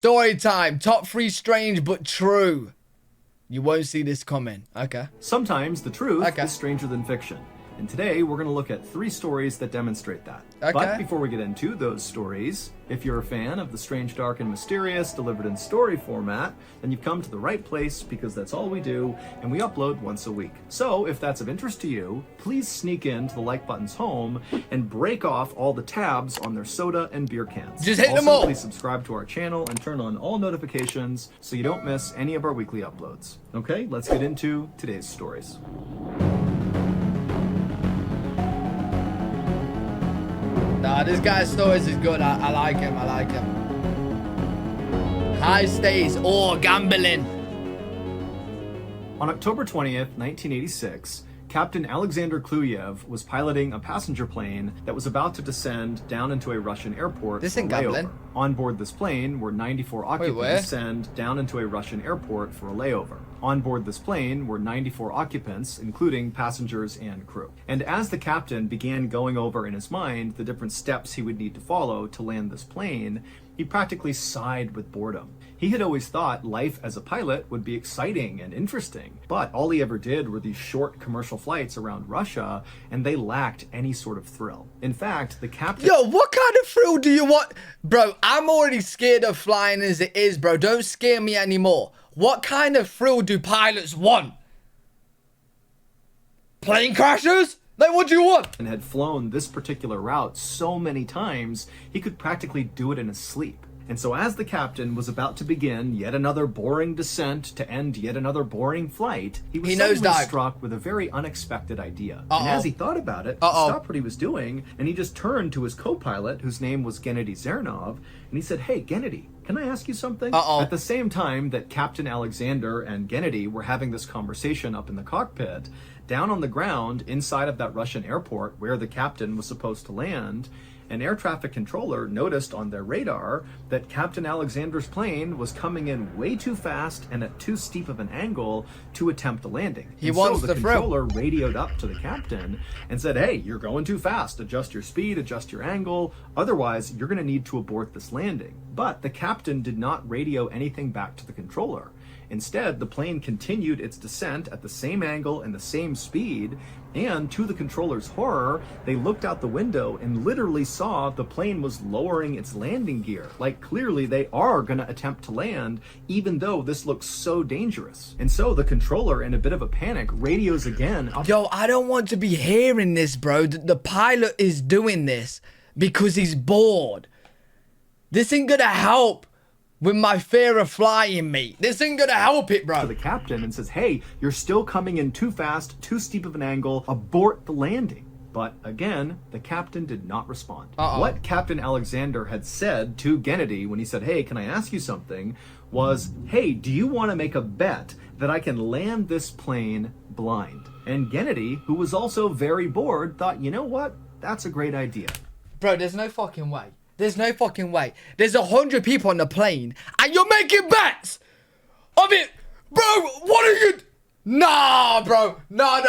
Story time. Top 3 strange but true. You won't see this coming. Okay. Sometimes the truth is stranger than fiction. And today we're going to look at 3 stories that demonstrate that. Okay. But before we get into those stories, if you're a fan of the strange, dark, and mysterious delivered in story format, then you've come to the right place because that's all we do, and we upload once a week. So if that's of interest to you, please sneak into the like button's home and break off all the tabs on their soda and beer cans. Just hit also, them all. Please subscribe to our channel and turn on all notifications so you don't miss any of our weekly uploads. Okay, let's get into today's stories. Nah, this guy's stories is good. I like him. I like him. High stakes or gambling. On October 20th, 1986, Captain Alexander Kluyev was piloting a passenger plane that was about to descend down into a Russian airport This for ain't a layover. gambling. On board this plane were 94 occupants descend down into a Russian airport for a layover. On board this plane were 94 occupants, including passengers and crew. And as the captain began going over in his mind the different steps he would need to follow to land this plane, he practically sighed with boredom. He had always thought life as a pilot would be exciting and interesting, but all he ever did were these short commercial flights around Russia, and they lacked any sort of thrill. In fact, the captain... Yo, what kind of thrill do you want? Bro, I'm already scared of flying as it is, bro. Don't scare me anymore. What kind of thrill do pilots want? Plane crashers? Like, what do you want? And had flown this particular route so many times, he could practically do it in his sleep. And so as the captain was about to begin yet another boring descent to end yet another boring flight, he was suddenly struck with a very unexpected idea. And as he thought about it, he stopped what he was doing, and he just turned to his co-pilot, whose name was Gennady Zernov, and he said, "Hey, Gennady, can I ask you something?" At the same time that Captain Alexander and Gennady were having this conversation up in the cockpit, down on the ground inside of that Russian airport where the captain was supposed to land, an air traffic controller noticed on their radar that Captain Alexander's plane was coming in way too fast and at too steep of an angle to attempt a landing. So the controller radioed up to the captain and said, "Hey, you're going too fast. Adjust your speed, adjust your angle. Otherwise, you're going to need to abort this landing." But the captain did not radio anything back to the controller. Instead, the plane continued its descent at the same angle and the same speed, and to the controller's horror, they looked out the window and literally saw the plane was lowering its landing gear. Like, clearly they are going to attempt to land, even though this looks so dangerous. And so the controller, in a bit of a panic, radios again. Yo, I don't want to be hearing this, bro. The pilot is doing this because he's bored. This ain't gonna help with my fear of flying, mate. This ain't gonna help it, bro. To the captain and says, "Hey, you're still coming in too fast, too steep of an angle. Abort the landing." But again, the captain did not respond. What Captain Alexander had said to Gennady when he said, "Hey, can I ask you something?" was, "Hey, do you want to make a bet that I can land this plane blind?" And Gennady, who was also very bored, thought, you know what? That's a great idea. Bro, there's no fucking way. There's no fucking way. There's 100 people on the plane, and you're making bets of it, bro. What are you? Nah, bro. No,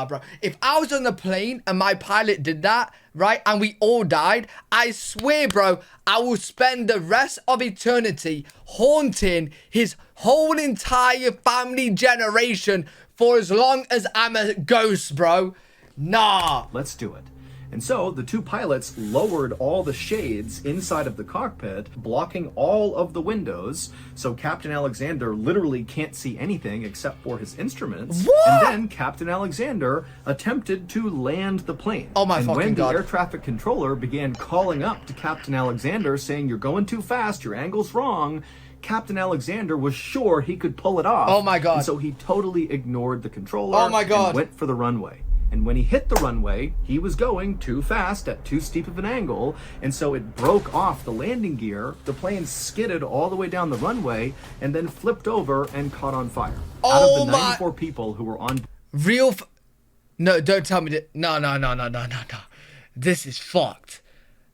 bro. If I was on the plane and my pilot did that, right, and we all died, I swear, bro, I will spend the rest of eternity haunting his whole entire family generation for as long as I'm a ghost, bro. Nah. Let's do it. And so the two pilots lowered all the shades inside of the cockpit, blocking all of the windows, so Captain Alexander literally can't see anything except for his instruments. What? And then Captain Alexander attempted to land the plane. Oh my fucking God. And when the air traffic controller began calling up to Captain Alexander saying, "You're going too fast, your angle's wrong," Captain Alexander was sure he could pull it off. Oh my God. And so he totally ignored the controller Oh my God. and went for the runway. And when he hit the runway, he was going too fast at too steep of an angle, and so it broke off the landing gear. The plane skidded all the way down the runway and then flipped over and caught on fire. Out of the 94 people who were on... No, don't tell me that. No. This is fucked.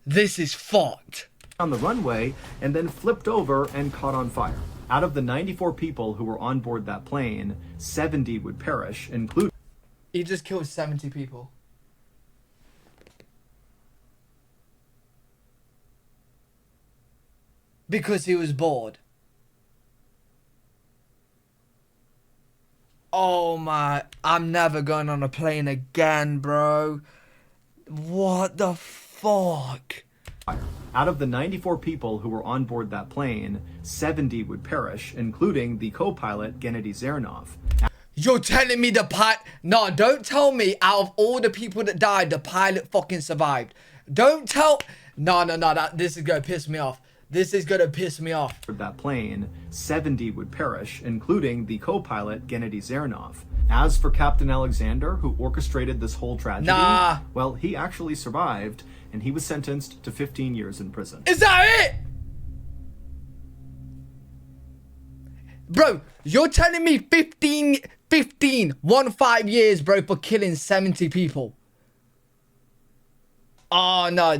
This is fucked. On the runway and then flipped over and caught on fire. Out of the 94 people who were on board that plane, 70 would perish, including... He just killed 70 people. Because he was bored. Oh my, I'm never going on a plane again, bro. What the fuck? Out of the 94 people who were on board that plane, 70 would perish, including the co-pilot Gennady Zernov. You're telling me the pilot... No, don't tell me out of all the people that died, the pilot fucking survived. Don't tell... No, this is gonna piss me off. This is gonna piss me off. For that plane, 70 would perish, including the co-pilot Gennady Zernov. As for Captain Alexander, who orchestrated this whole tragedy, well, he actually survived, and he was sentenced to 15 years in prison. Is that it? Bro, you're telling me 15 years, bro, for killing 70 people. Oh, no.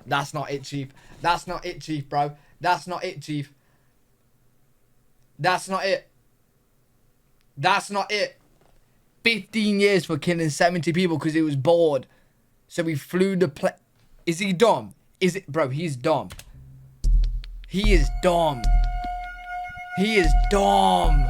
That's not it, Chief. That's not it, Chief, bro. That's not it, Chief. That's not it. That's not it. 15 years for killing 70 people because he was bored. So he flew the plane. Is he dumb? Is it? Bro, he's dumb. He is dumb. He is dumb.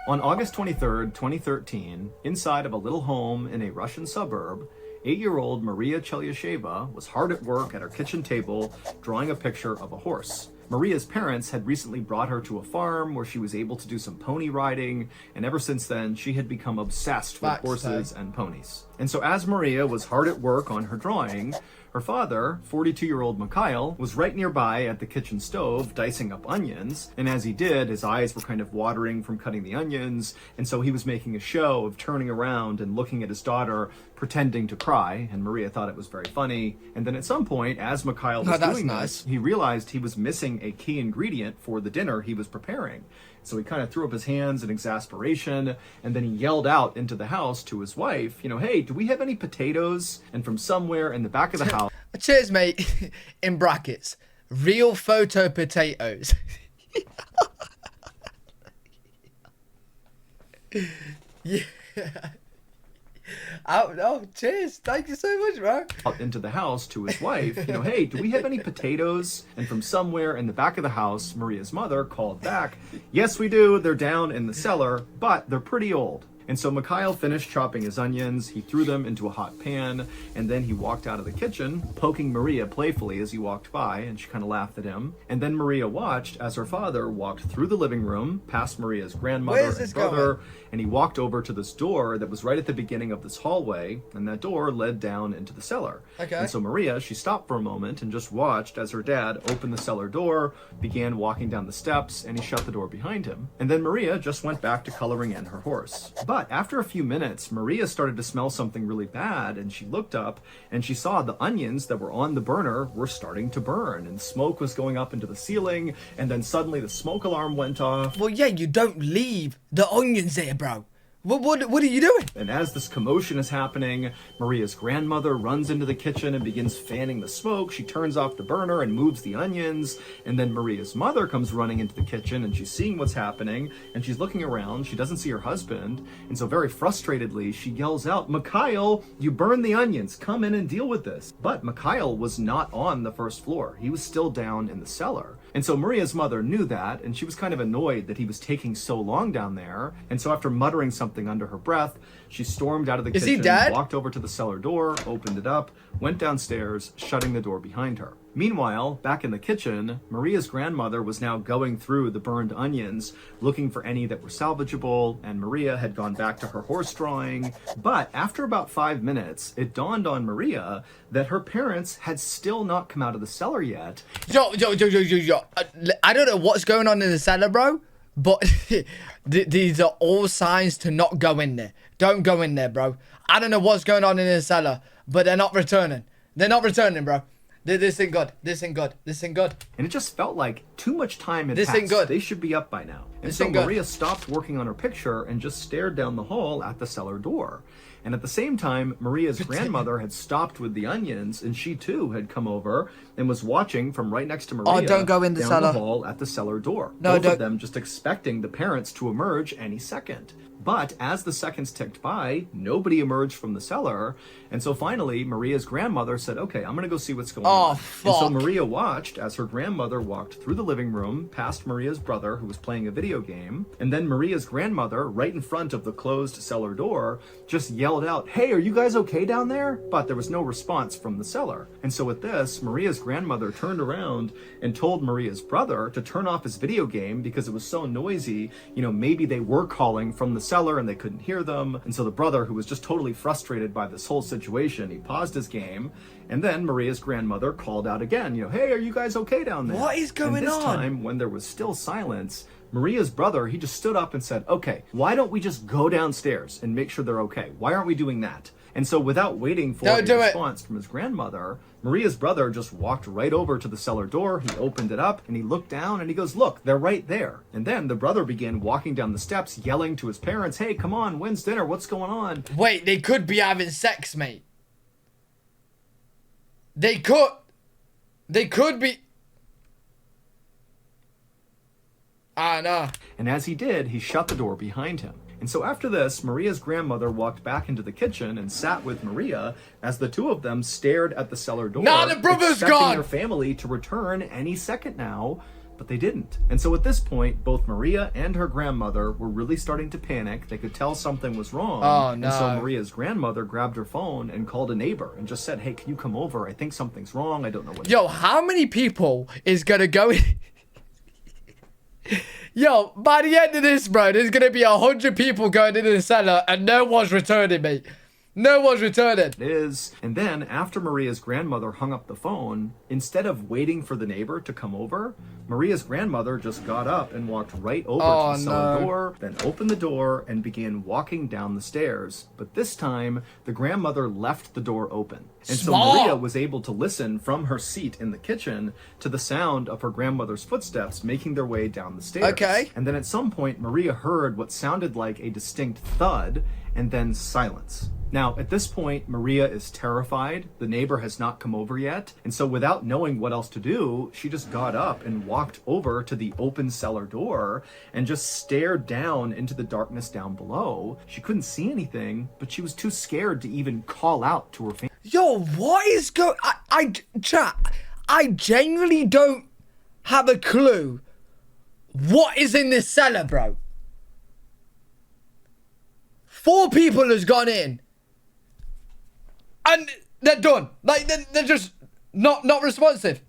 On August 23rd, 2013, inside of a little home in a Russian suburb, 8-year-old Maria Chelyasheva was hard at work at her kitchen table drawing a picture of a horse. Maria's parents had recently brought her to a farm where she was able to do some pony riding, and ever since then, she had become obsessed with horses and ponies. And so as Maria was hard at work on her drawing, her father, 42-year-old Mikhail, was right nearby at the kitchen stove dicing up onions, and as he did, his eyes were kind of watering from cutting the onions, and so he was making a show of turning around and looking at his daughter, pretending to cry, and Maria thought it was very funny. And then at some point, as Mikhail was doing this, he realized he was missing a key ingredient for the dinner he was preparing. So he kind of threw up his hands in exasperation, and then he yelled out into the house to his wife, you know, hey, do we have any potatoes? And from somewhere in the back of the house... Cheers, mate. In brackets. Real photo potatoes. Yeah. Oh, cheers. Thank you so much, bro. Out into the house to his wife, you know, hey, do we have any potatoes? And from somewhere in the back of the house, Maria's mother called back, yes, we do. They're down in the cellar, but they're pretty old. And so Mikhail finished chopping his onions, he threw them into a hot pan, and then he walked out of the kitchen, poking Maria playfully as he walked by, and she kind of laughed at him. And then Maria watched as her father walked through the living room, past Maria's grandmother and brother, and he walked over to this door that was right at the beginning of this hallway, and that door led down into the cellar. Okay. And so Maria, she stopped for a moment and just watched as her dad opened the cellar door, began walking down the steps, and he shut the door behind him. And then Maria just went back to coloring in her horse. But after a few minutes, Maria started to smell something really bad, and she looked up and she saw the onions that were on the burner were starting to burn, and smoke was going up into the ceiling, and then suddenly the smoke alarm went off. Well, yeah, you don't leave the onions there, bro. What are you doing? And as this commotion is happening, Maria's grandmother runs into the kitchen and begins fanning the smoke. She turns off the burner and moves the onions. And then Maria's mother comes running into the kitchen, and she's seeing what's happening, and she's looking around. She doesn't see her husband. And so very frustratedly, she yells out, Mikhail, you burned the onions. Come in and deal with this. But Mikhail was not on the first floor. He was still down in the cellar. And so Maria's mother knew that, and she was kind of annoyed that he was taking so long down there. And so after muttering something under her breath, she stormed out of the kitchen, walked over to the cellar door, opened it up, went downstairs, shutting the door behind her. Meanwhile, back in the kitchen, Maria's grandmother was now going through the burned onions, looking for any that were salvageable, and Maria had gone back to her horse drawing. But after about 5 minutes, it dawned on Maria that her parents had still not come out of the cellar yet. Yo. I don't know what's going on in the cellar, bro, but these are all signs to not go in there. Don't go in there, bro. I don't know what's going on in the cellar, but they're not returning. They're not returning, bro. This ain't good. This ain't good. This ain't good. And it just felt like too much time had passed. This ain't good. They should be up by now. And so Maria stopped working on her picture and just stared down the hall at the cellar door. And at the same time, Maria's grandmother had stopped with the onions, and she too had come over and was watching from right next to Maria. Oh, don't go in the cellar. The hall at the cellar door. No, Both of them just expecting the parents to emerge any second. But as the seconds ticked by, nobody emerged from the cellar. And so finally, Maria's grandmother said, okay, I'm going to go see what's going on. Fuck. And so Maria watched as her grandmother walked through the living room, past Maria's brother, who was playing a video game. And then Maria's grandmother, right in front of the closed cellar door, just yelled out, hey, are you guys okay down there? But there was no response from the cellar. And so at this, Maria's grandmother turned around and told Maria's brother to turn off his video game because it was so noisy. You know, maybe they were calling from the cellar and they couldn't hear them. And so the brother, who was just totally frustrated by this whole situation, he paused his game. And then Maria's grandmother called out again, you know, hey, are you guys okay down there? What is going and this on? time, when there was still silence, Maria's brother, he just stood up and said, okay, why don't we just go downstairs and make sure they're okay? Why aren't we doing that? And so without waiting for a response from his grandmother, Maria's brother just walked right over to the cellar door. He opened it up and he looked down and he goes, look, they're right there. And then the brother began walking down the steps, yelling to his parents, hey, come on, when's dinner? What's going on? Wait, they could be having sex, mate. They could be. I know. And as he did, he shut the door behind him. And so after this, Maria's grandmother walked back into the kitchen and sat with Maria as the two of them stared at the cellar door. Now the brother's expecting gone! their family to return any second now, but they didn't. And so at this point, both Maria and her grandmother were really starting to panic. They could tell something was wrong. Oh, no. And so Maria's grandmother grabbed her phone and called a neighbor and just said, hey, can you come over? I think something's wrong. I don't know what. Yo, how many people is gonna go in? Yo, by the end of this, bro, there's gonna be 100 people going into the cellar and no one's returning, mate. No one's returning. It is. And then after Maria's grandmother hung up the phone, instead of waiting for the neighbor to come over, Maria's grandmother just got up and walked right over to the cellar door, then opened the door and began walking down the stairs. But this time, the grandmother left the door open. And so Maria was able to listen from her seat in the kitchen to the sound of her grandmother's footsteps making their way down the stairs. Okay. And then at some point, Maria heard what sounded like a distinct thud and then silence. Now, at this point, Maria is terrified. The neighbor has not come over yet. And so without knowing what else to do, she just got up and walked over to the open cellar door and just stared down into the darkness down below. She couldn't see anything, but she was too scared to even call out to her family. Yo, what is going... Chat, I genuinely don't have a clue what is in this cellar, bro. 4 people has gone in. And they're done. Like, they're just not responsive.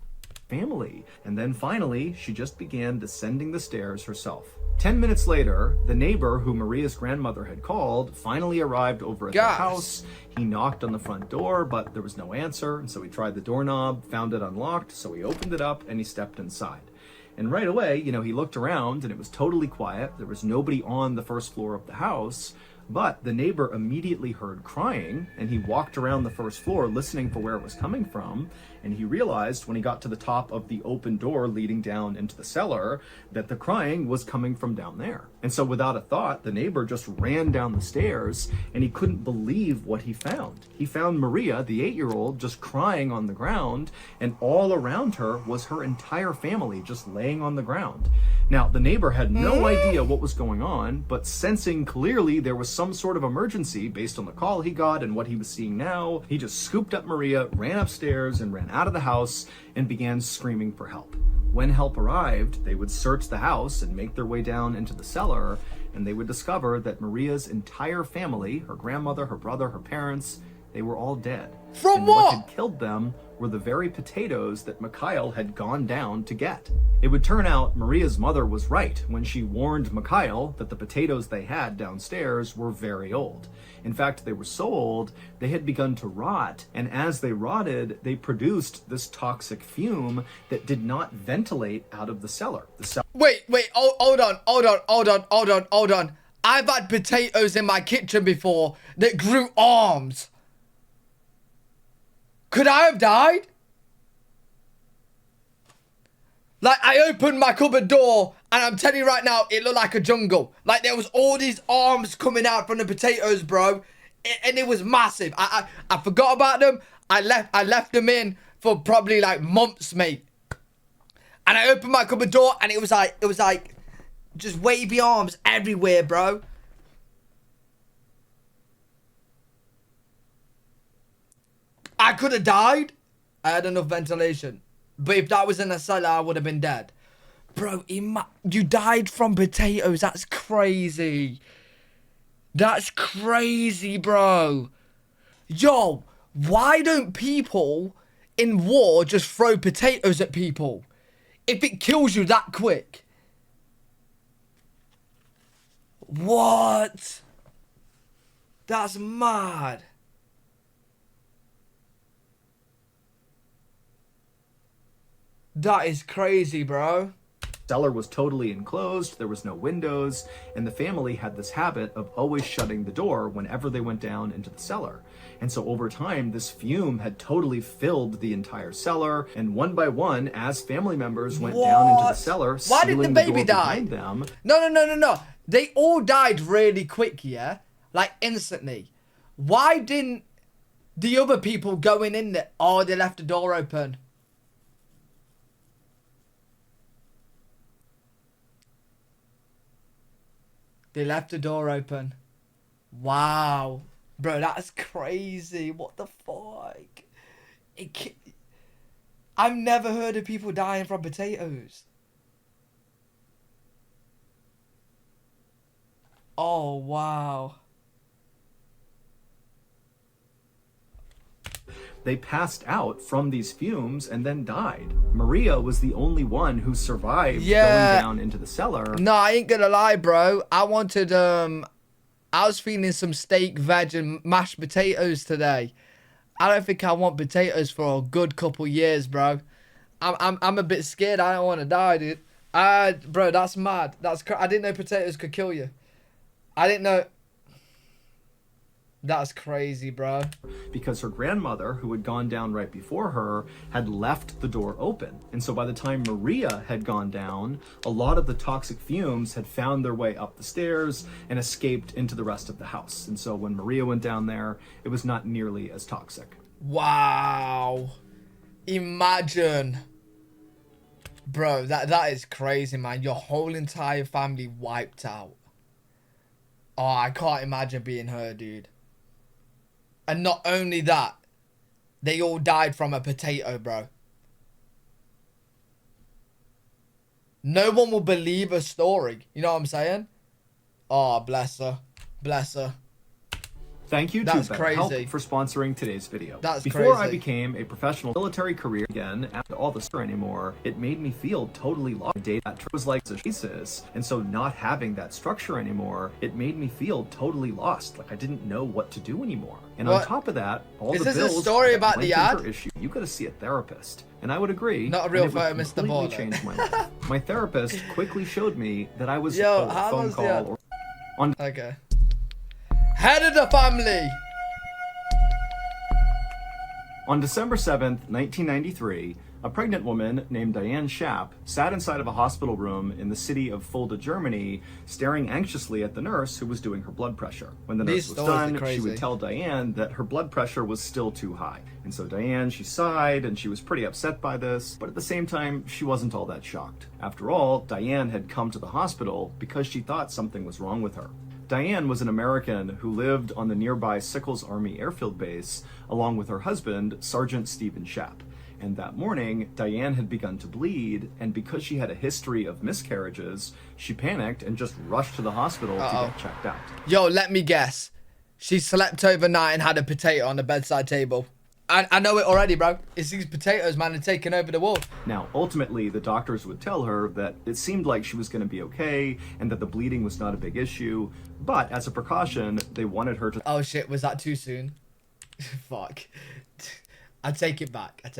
Family. And then finally, she just began descending the stairs herself. 10 minutes later, the neighbor who Maria's grandmother had called finally arrived over at the house. He knocked on the front door, but there was no answer. And so he tried the doorknob, found it unlocked. So he opened it up and he stepped inside. And right away, you know, he looked around and it was totally quiet. There was nobody on the first floor of the house. But the neighbor immediately heard crying, and he walked around the first floor listening for where it was coming from, and he realized when he got to the top of the open door leading down into the cellar that the crying was coming from down there. And so without a thought, the neighbor just ran down the stairs, and he couldn't believe what he found. He found Maria, the 8-year-old, just crying on the ground, and all around her was her entire family just laying on the ground. Now, the neighbor had no idea what was going on, but sensing clearly there was some sort of emergency based on the call he got and what he was seeing now, he just scooped up Maria, ran upstairs, and ran out of the house and began screaming for help. When help arrived, they would search the house and make their way down into the cellar, and they would discover that Maria's entire family, her grandmother, her brother, her parents, they were all dead. From what? What had killed them were the very potatoes that Mikhail had gone down to get. It would turn out Maria's mother was right when she warned Mikhail that the potatoes they had downstairs were very old. In fact, they were so old, they had begun to rot, and as they rotted, they produced this toxic fume that did not ventilate out of the cellar. Wait, hold on. I've had potatoes in my kitchen before that grew arms. Could I have died? Like, I opened my cupboard door, and I'm telling you right now, it looked like a jungle. Like, there was all these arms coming out from the potatoes, bro. And it was massive. I forgot about them. I left them in for probably, like, months, mate. And I opened my cupboard door, and it was like, just wavy arms everywhere, bro. I could have died. I had enough ventilation. But if that was in a cellar, I would have been dead. Bro, you died from potatoes. That's crazy. That's crazy, bro. Yo, why don't people in war just throw potatoes at people if it kills you that quick? What? That's mad. That is crazy, bro. Cellar was totally enclosed, there was no windows, and the family had this habit of always shutting the door whenever they went down into the cellar. And so over time, this fume had totally filled the entire cellar, and one by one, as family members went down into the cellar, why did the baby die? Them. No. They all died really quick, yeah? Like instantly. Why didn't the other people going in there? Oh, they left the door open. They left the door open. Wow. Bro, that's crazy. What the fuck? I've never heard of people dying from potatoes. Oh, wow. They passed out from these fumes and then died. Maria was the only one who survived going down into the cellar. No, I ain't gonna lie, bro. I wanted, I was feeling some steak, veg, and mashed potatoes today. I don't think I want potatoes for a good couple years, bro. I'm a bit scared. I don't want to die, dude. Bro, that's mad. I didn't know potatoes could kill you. I didn't know. That's crazy, bro. Because her grandmother, who had gone down right before her, had left the door open. And so by the time Maria had gone down, a lot of the toxic fumes had found their way up the stairs and escaped into the rest of the house. And so when Maria went down there, it was not nearly as toxic. Wow. Imagine. Bro, that is crazy, man. Your whole entire family wiped out. Oh, I can't imagine being her, dude. And not only that, they all died from a potato, bro. No one will believe a story. You know what I'm saying? Oh, bless her. Bless her. Thank you to BetterHelp for sponsoring today's video. Before I became a professional military career again, after all the story anymore, it made me feel totally lost. The day that was like a thesis, and so not having that structure anymore, it made me feel totally lost. Like I didn't know what to do anymore. And on top of that, all the bills. Is this a story about the ad? Issue, you got to see a therapist. And I would agree. Not a real photo, Mr. Ball. Changed my life. My therapist quickly showed me that I was a phone call or on. Okay. Head of the family. On December 7th, 1993, a pregnant woman named Diane Schaap sat inside of a hospital room in the city of Fulda, Germany, staring anxiously at the nurse who was doing her blood pressure. When the nurse was done, she would tell Diane that her blood pressure was still too high. And so Diane, she sighed, and she was pretty upset by this, but at the same time, she wasn't all that shocked. After all, Diane had come to the hospital because she thought something was wrong with her. Diane was an American who lived on the nearby Sickles Army Airfield Base, along with her husband, Sergeant Stephen Schaap. And that morning, Diane had begun to bleed, and because she had a history of miscarriages, she panicked and just rushed to the hospital to get checked out. Yo, let me guess. She slept overnight and had a potato on the bedside table. I know it already, bro. It's these potatoes, man, are taking over the world. Now, ultimately, the doctors would tell her that it seemed like she was going to be okay and that the bleeding was not a big issue. But as a precaution, they wanted her to... Oh, shit. Was that too soon? Fuck. I take it back. That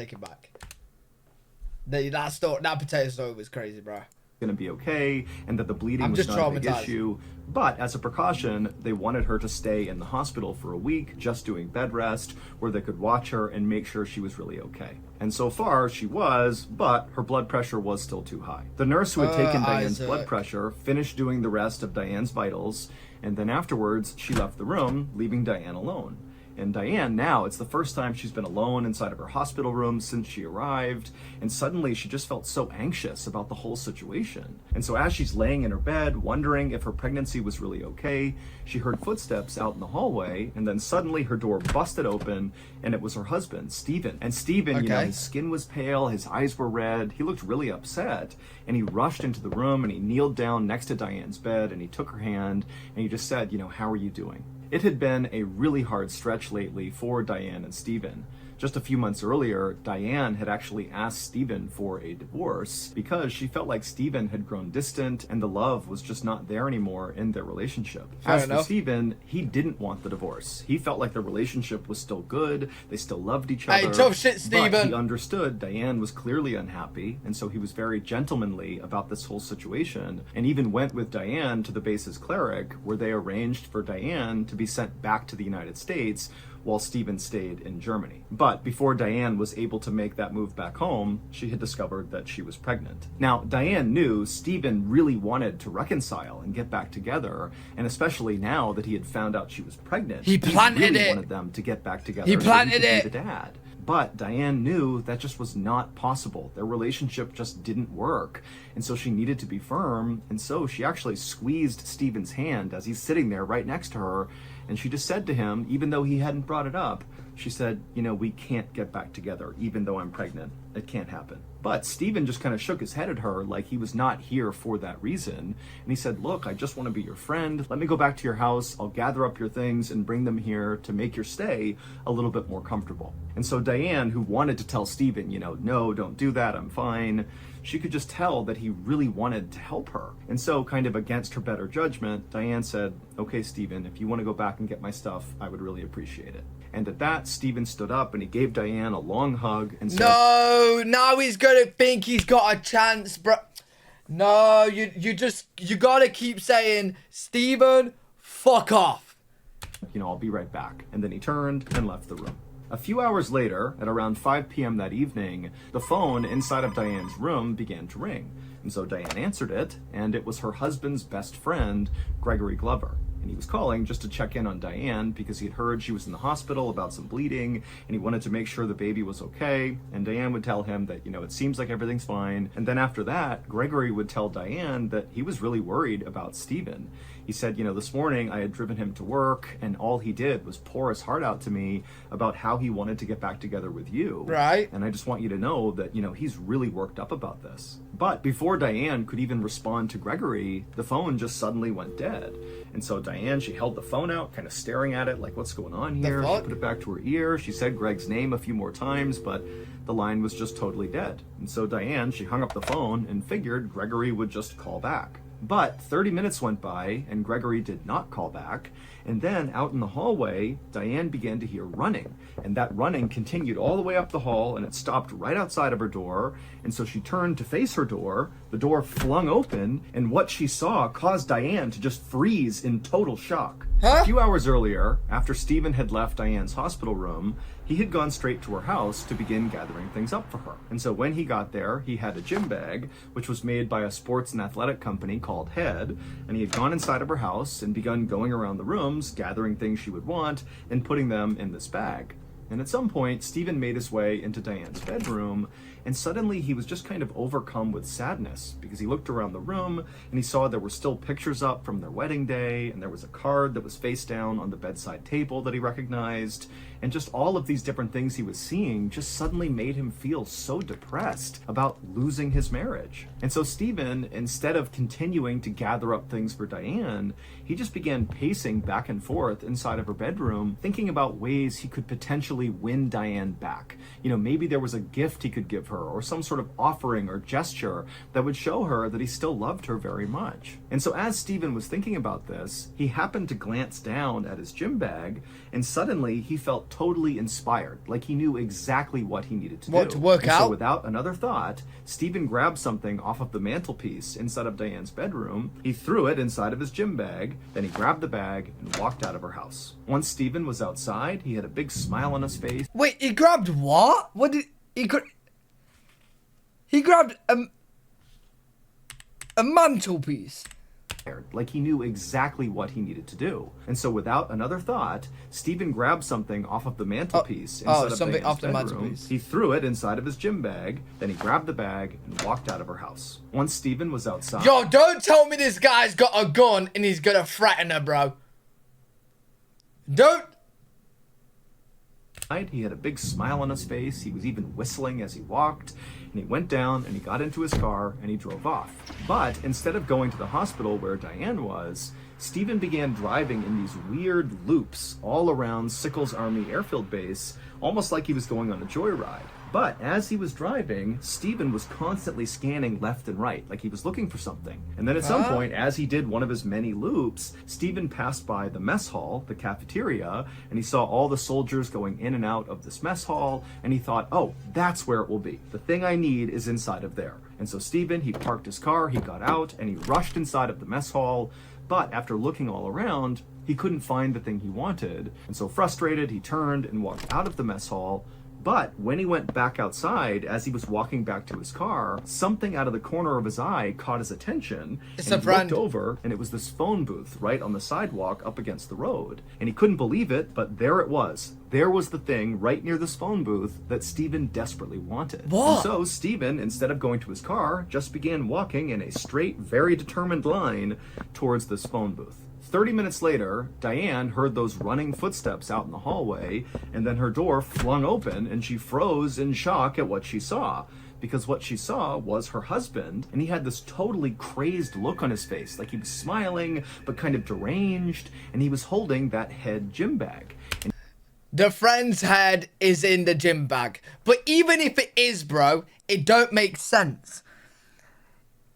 potato story was crazy, bro. Going to be okay and that the bleeding was not a big issue. But as a precaution, they wanted her to stay in the hospital for a week, just doing bed rest, where they could watch her and make sure she was really okay. And so far, she was, but her blood pressure was still too high. The nurse who had taken Diane's blood pressure finished doing the rest of Diane's vitals, and then afterwards, she left the room, leaving Diane alone. And Diane, now, it's the first time she's been alone inside of her hospital room since she arrived, and suddenly she just felt so anxious about the whole situation. And so as she's laying in her bed, wondering if her pregnancy was really okay, she heard footsteps out in the hallway, and then suddenly her door busted open, and it was her husband, Stephen. And Stephen, you know, his skin was pale, his eyes were red, he looked really upset, and he rushed into the room, and he kneeled down next to Diane's bed, and he took her hand, and he just said, you know, how are you doing? It had been a really hard stretch lately for Diane and Stephen. Just a few months earlier, Diane had actually asked Stephen for a divorce because she felt like Stephen had grown distant and the love was just not there anymore in their relationship. As for Stephen, he didn't want the divorce. He felt like their relationship was still good, they still loved each other. Hey, tough shit, Stephen. But he understood Diane was clearly unhappy, and so he was very gentlemanly about this whole situation, and even went with Diane to the base's cleric, where they arranged for Diane to be sent back to the United States while Stephen stayed in Germany. But before Diane was able to make that move back home, she had discovered that she was pregnant. Now, Diane knew Stephen really wanted to reconcile and get back together, and especially now that he had found out she was pregnant, he really wanted them to get back together. He planted so he could be the dad. But Diane knew that just was not possible. Their relationship just didn't work. And so she needed to be firm. And so she actually squeezed Stephen's hand as he's sitting there right next to her. And she just said to him, even though he hadn't brought it up, she said, you know, we can't get back together, even though I'm pregnant. It can't happen. But Stephen just kind of shook his head at her like he was not here for that reason. And he said, look, I just want to be your friend. Let me go back to your house. I'll gather up your things and bring them here to make your stay a little bit more comfortable. And so Diane, who wanted to tell Stephen, you know, no, don't do that, I'm fine, she could just tell that he really wanted to help her. And so, kind of against her better judgment, Diane said, okay, Stephen, if you want to go back and get my stuff, I would really appreciate it. And at that, Stephen stood up and he gave Diane a long hug and said, no, now he's gonna think he's got a chance, bro. No, you gotta keep saying, Stephen, fuck off. you know, I'll be right back. And then he turned and left the room. A few hours later, at around 5 p.m. that evening, the phone inside of Diane's room began to ring. And so Diane answered it, and it was her husband's best friend, Gregory Glover. And he was calling just to check in on Diane because he had heard she was in the hospital about some bleeding, and he wanted to make sure the baby was okay. And Diane would tell him that, you know, it seems like everything's fine. And then after that, Gregory would tell Diane that he was really worried about Stephen. He said, you know, this morning I had driven him to work, and all he did was pour his heart out to me about how he wanted to get back together with you. Right. And I just want you to know that, you know, he's really worked up about this. But before Diane could even respond to Gregory, the phone just suddenly went dead. And so Diane, she held the phone out, kind of staring at it like, what's going on here? She put it back to her ear. She said Greg's name a few more times, but the line was just totally dead. And so Diane, she hung up the phone and figured Gregory would just call back. But 30 minutes went by and Gregory did not call back. And then out in the hallway, Diane began to hear running. And that running continued all the way up the hall, and it stopped right outside of her door. And so she turned to face her door. The door flung open, and what she saw caused Diane to just freeze in total shock. A few hours earlier, after Stephen had left Diane's hospital room, he had gone straight to her house to begin gathering things up for her. And so when he got there, he had a gym bag, which was made by a sports and athletic company called Head, and he had gone inside of her house and begun going around the rooms, gathering things she would want, and putting them in this bag. And at some point, Stephen made his way into Diane's bedroom, and suddenly he was just kind of overcome with sadness because he looked around the room and he saw there were still pictures up from their wedding day, and there was a card that was face down on the bedside table that he recognized, and just all of these different things he was seeing just suddenly made him feel so depressed about losing his marriage. And so Stephen, instead of continuing to gather up things for Diane, he just began pacing back and forth inside of her bedroom, thinking about ways he could potentially win Diane back. You know, maybe there was a gift he could give her, or some sort of offering or gesture that would show her that he still loved her very much. And so as Stephen was thinking about this, he happened to glance down at his gym bag, and suddenly he felt totally inspired, like he knew exactly what he needed to do. To work and out? So without another thought, Stephen grabbed something off of the mantelpiece inside of Diane's bedroom, he threw it inside of his gym bag, then he grabbed the bag and walked out of her house. Once Stephen was outside, he had a big smile on his face. Wait, he grabbed what? What did he He grabbed a mantelpiece. like he knew exactly what he needed to do. And so without another thought, Stephen grabbed something off of the mantelpiece inside of something Diane's off the bedroom. mantelpiece. He threw it inside of his gym bag, then he grabbed the bag and walked out of her house. Once Stephen was outside... Yo, don't tell me this guy's got a gun and he's gonna threaten her, bro. Don't... He had a big smile on his face. He was even whistling as he walked. And he went down and he got into his car and he drove off. But instead of going to the hospital where Diane was, Stephen began driving in these weird loops all around Sickles Army Airfield Base, almost like he was going on a joyride. But as he was driving, Stephen was constantly scanning left and right, like he was looking for something. And then at some point, as he did one of his many loops, Stephen passed by the mess hall, the cafeteria, and he saw all the soldiers going in and out of this mess hall, and he thought, oh, that's where it will be. The thing I need is inside of there. And so Stephen, he parked his car, he got out, and he rushed inside of the mess hall. But after looking all around, he couldn't find the thing he wanted. And so frustrated, he turned and walked out of the mess hall. But when he went back outside, as he was walking back to his car, something out of the corner of his eye caught his attention. It's and a he looked friend. over, and it was this phone booth right on the sidewalk up against the road. And he couldn't believe it, but there it was. There was the thing right near this phone booth that Stephen desperately wanted. What? And so Stephen, instead of going to his car, just began walking in a straight, very determined line towards this phone booth. 30 minutes later, Diane heard those running footsteps out in the hallway, and then her door flung open, and she froze in shock at what she saw. Because what she saw was her husband, and he had this totally crazed look on his face, like he was smiling, but kind of deranged, and he was holding that head gym bag. And the friend's head is in the gym bag. But even if it is, bro, it don't make sense.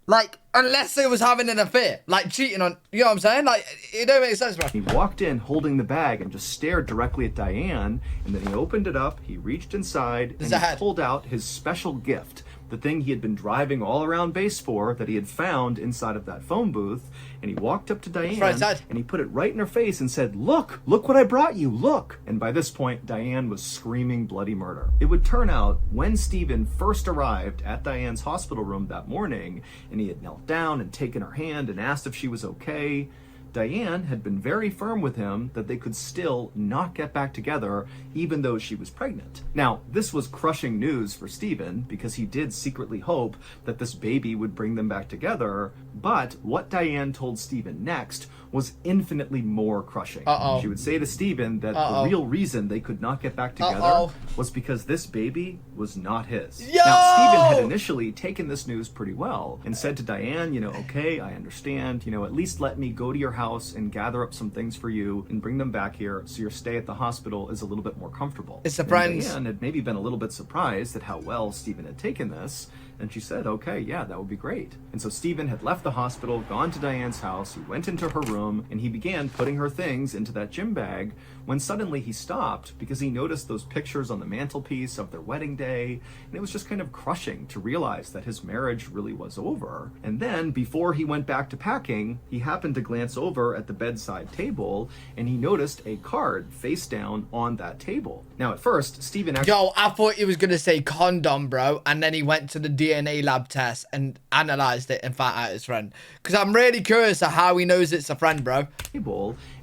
Like, unless they was having an affair, like cheating on, you know what I'm saying? Like, it don't make sense, bro. He walked in holding the bag and just stared directly at Diane, and then he opened it up, he reached inside, and he pulled out his special gift, the thing he had been driving all around base for, that he had found inside of that phone booth, and he walked up to Diane, and he put it right in her face and said, look what I brought you, look. And by this point, Diane was screaming bloody murder. It would turn out, when Stephen first arrived at Diane's hospital room that morning, and he had knelt down and taken her hand and asked if she was okay, Diane had been very firm with him that they could still not get back together even though she was pregnant. Now, this was crushing news for Stephen because he did secretly hope that this baby would bring them back together, but what Diane told Stephen next was infinitely more crushing. She would say to Stephen that the real reason they could not get back together was because this baby was not his. Yo! Now, Stephen had initially taken this news pretty well and said to Diane, okay, I understand, at least let me go to your house and gather up some things for you and bring them back here so your stay at the hospital is a little bit more comfortable. It's a friend. Diane had maybe been a little bit surprised at how well Stephen had taken this, and she said, okay, yeah, that would be great. And so Stephen had left the hospital, gone to Diane's house, he went into her room, and he began putting her things into that gym bag, when suddenly he stopped because he noticed those pictures on the mantelpiece of their wedding day, and it was just kind of crushing to realize that his marriage really was over. And then, before he went back to packing, he happened to glance over at the bedside table, and he noticed a card face down on that table. Now, at first, Stephen actually... Yo, I thought he was going to say condom, bro, and then he went to the DNA lab test and analyzed it and found out his friend. Because I'm really curious of how he knows it's a friend, bro.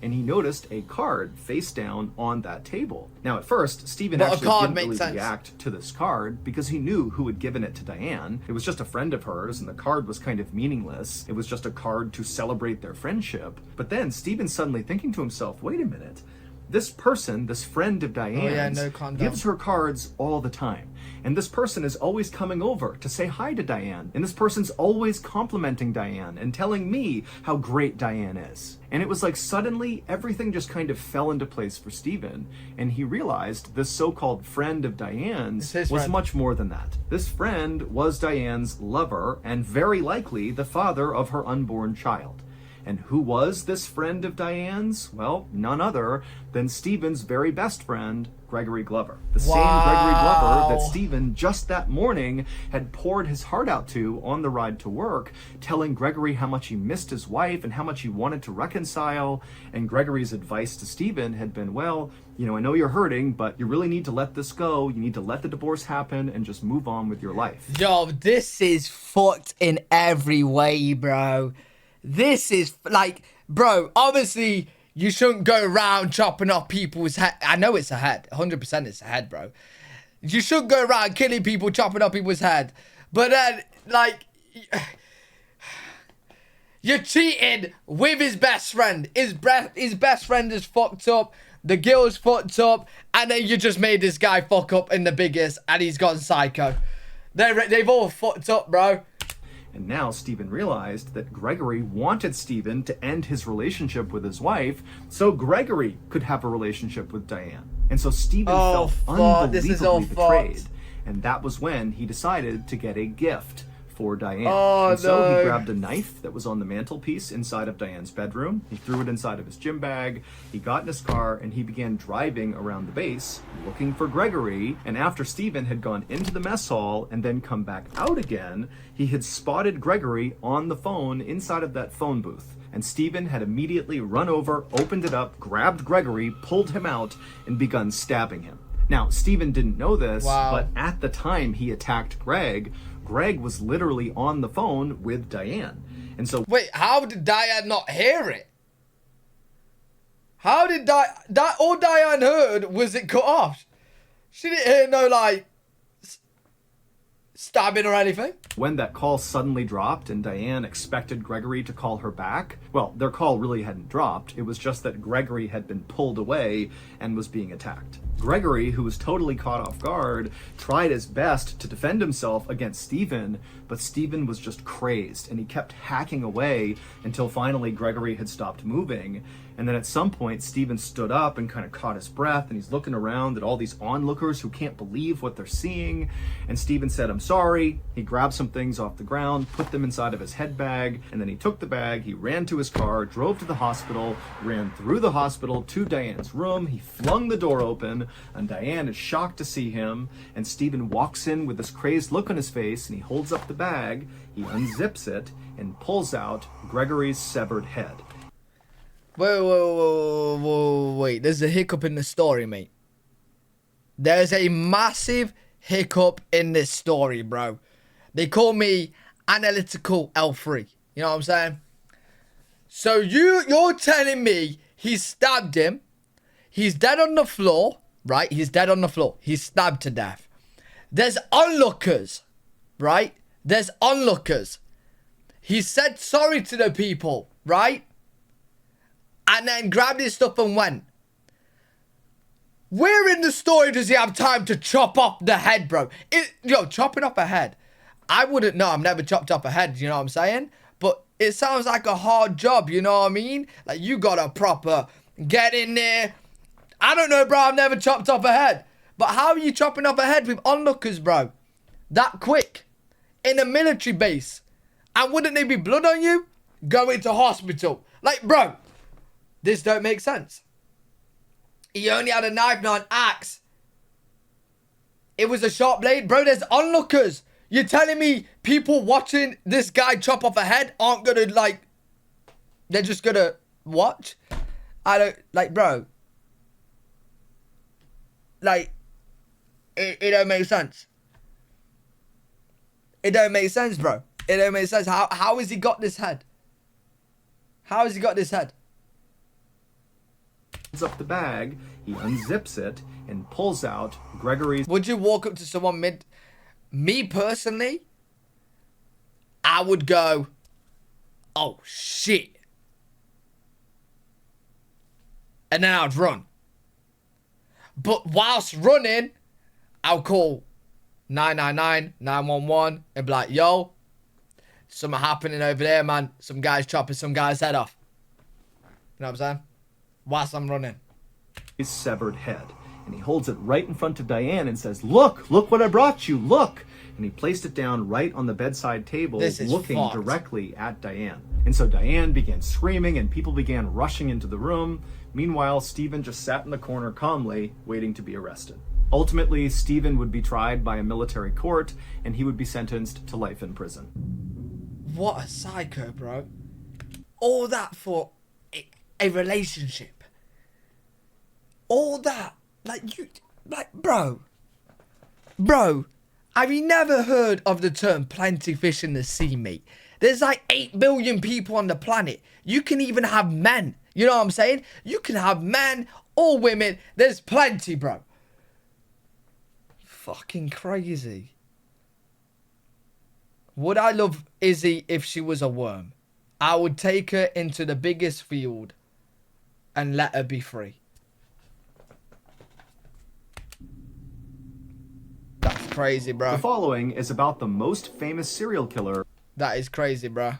And he noticed a card face down on that table. Now, at first, Stephen actually didn't really react to this card because he knew who had given it to Diane. It was just a friend of hers, and the card was kind of meaningless. It was just a card to celebrate their friendship. But then Stephen's suddenly thinking to himself, wait a minute. This person, this friend of Diane's, gives her cards all the time. And this person is always coming over to say hi to Diane. And this person's always complimenting Diane and telling me how great Diane is. And it was like suddenly everything just kind of fell into place for Stephen. And he realized this so-called friend of Diane's was much more than that. This friend was Diane's lover and very likely the father of her unborn child. And who was this friend of Diane's? Well, none other than Stephen's very best friend, Gregory Glover. The same Gregory Glover that Stephen just that morning had poured his heart out to on the ride to work, telling Gregory how much he missed his wife and how much he wanted to reconcile. And Gregory's advice to Stephen had been, well, I know you're hurting, but you really need to let this go. You need to let the divorce happen and just move on with your life. Yo, this is fucked in every way, bro. This is like, bro, obviously you shouldn't go around chopping off people's head. I know it's a head. 100% it's a head, bro. You shouldn't go around killing people, chopping off people's head. But then, like, you're cheating with his best friend. His best friend is fucked up. The girl's fucked up. And then you just made this guy fuck up in the biggest. And he's gone psycho. They've all fucked up, bro. And now Stephen realized that Gregory wanted Stephen to end his relationship with his wife so Gregory could have a relationship with Diane. And so Stephen felt unbelievably betrayed. And that was when he decided to get a gift for Diane. So he grabbed a knife that was on the mantelpiece inside of Diane's bedroom. He threw it inside of his gym bag. He got in his car and he began driving around the base looking for Gregory. And after Stephen had gone into the mess hall and then come back out again, he had spotted Gregory on the phone inside of that phone booth. And Stephen had immediately run over, opened it up, grabbed Gregory, pulled him out, and begun stabbing him. Now, Stephen didn't know this, but at the time he attacked Greg was literally on the phone with Diane. And so... Wait, how did Diane not hear it? How did all Diane heard was it cut off? She didn't hear no, like, stabbing or anything. When that call suddenly dropped and Diane expected Gregory to call her back, well, their call really hadn't dropped. It was just that Gregory had been pulled away and was being attacked. Gregory, who was totally caught off guard, tried his best to defend himself against Stephen, but Stephen was just crazed and he kept hacking away until finally Gregory had stopped moving. And then at some point, Stephen stood up and kind of caught his breath and he's looking around at all these onlookers who can't believe what they're seeing. And Stephen said, "I'm sorry." He grabbed some things off the ground, put them inside of his head bag, and then he took the bag, he ran to his car, drove to the hospital, ran through the hospital to Diane's room. He flung the door open and Diane is shocked to see him. And Stephen walks in with this crazed look on his face and he holds up the bag, he unzips it and pulls out Gregory's severed head. Wait. There's a hiccup in the story, mate. There's a massive hiccup in this story, bro. They call me Analytical L3. You know what I'm saying? So you're telling me he stabbed him. He's dead on the floor, right? He's dead on the floor. He's stabbed to death. There's onlookers, right? There's onlookers. He said sorry to the people, right? And then grabbed his stuff and went. Where in the story does he have time to chop off the head, bro? Chopping off a head. I wouldn't know. I've never chopped off a head, you know what I'm saying? But it sounds like a hard job, you know what I mean? Like, you gotta proper get in there. I don't know, bro. I've never chopped off a head. But how are you chopping off a head with onlookers, bro? That quick. In a military base. And wouldn't there be blood on you? Go into hospital. Like, bro. This don't make sense. He only had a knife, not an axe. It was a sharp blade. Bro, there's onlookers. You're telling me people watching this guy chop off a head aren't gonna, like... They're just gonna watch? I don't... Like, bro. Like... It don't make sense. It don't make sense, bro. It don't make sense. How has he got this head? How has he got this head? Up the bag, he unzips it and pulls out Gregory's... Would you walk up to someone Me personally, I would go, "Oh shit," and then I'd run. But whilst running, I'll call 999, 911 and be like, "Yo, something happening over there, man. Some guy's chopping some guy's head off." You know what I'm saying? Whilst I'm running. His severed head. And he holds it right in front of Diane and says, look what I brought you, look. And he placed it down right on the bedside table, looking directly at Diane. And so Diane began screaming and people began rushing into the room. Meanwhile, Stephen just sat in the corner calmly, waiting to be arrested. Ultimately, Stephen would be tried by a military court and he would be sentenced to life in prison. What a psycho, bro. All that for a relationship. All that. Bro, have you never heard of the term plenty fish in the sea, mate? There's like 8 billion people on the planet. You can even have men. You know what I'm saying? You can have men or women. There's plenty, bro. Fucking crazy. Would I love Izzy if she was a worm? I would take her into the biggest field and let her be free. That's crazy, bro. The following is about the most famous serial killer. That is crazy, bro.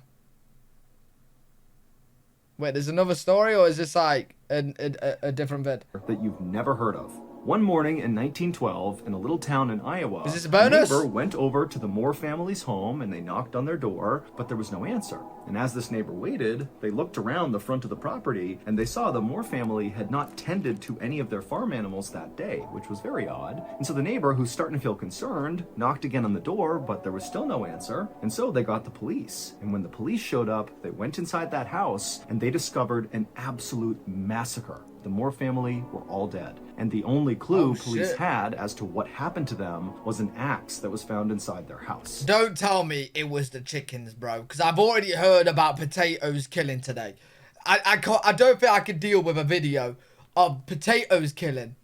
Wait, there's another story, or is this like a different vid? That you've never heard of. One morning in 1912, in a little town in Iowa, Is this a bonus? neighbor went over to the Moore family's home and they knocked on their door, but there was no answer. And as this neighbor waited, they looked around the front of the property and they saw the Moore family had not tended to any of their farm animals that day, which was very odd. And so the neighbor, who's starting to feel concerned, knocked again on the door, but there was still no answer. And so they got the police. And when the police showed up, they went inside that house and they discovered an absolute massacre. The Moore family were all dead. And the only clue police had as to what happened to them was an axe that was found inside their house. Don't tell me it was the chickens, bro, because I've already heard about potatoes killing today. I don't think I could deal with a video of potatoes killing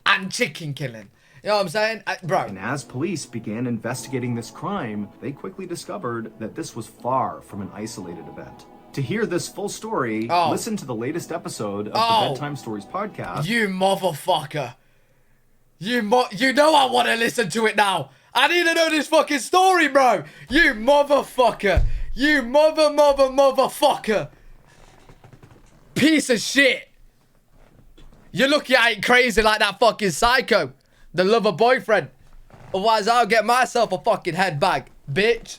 and chicken killing. You know what I'm saying? Bro. And as police began investigating this crime, they quickly discovered that this was far from an isolated event. To hear this full story, listen to the latest episode of the Bedtime Stories podcast. You motherfucker. You know I want to listen to it now. I need to know this fucking story, bro. You motherfucker. You motherfucker. Piece of shit. You're lucky I ain't crazy like that fucking psycho. The lover boyfriend. Otherwise I'll get myself a fucking head bag, bitch.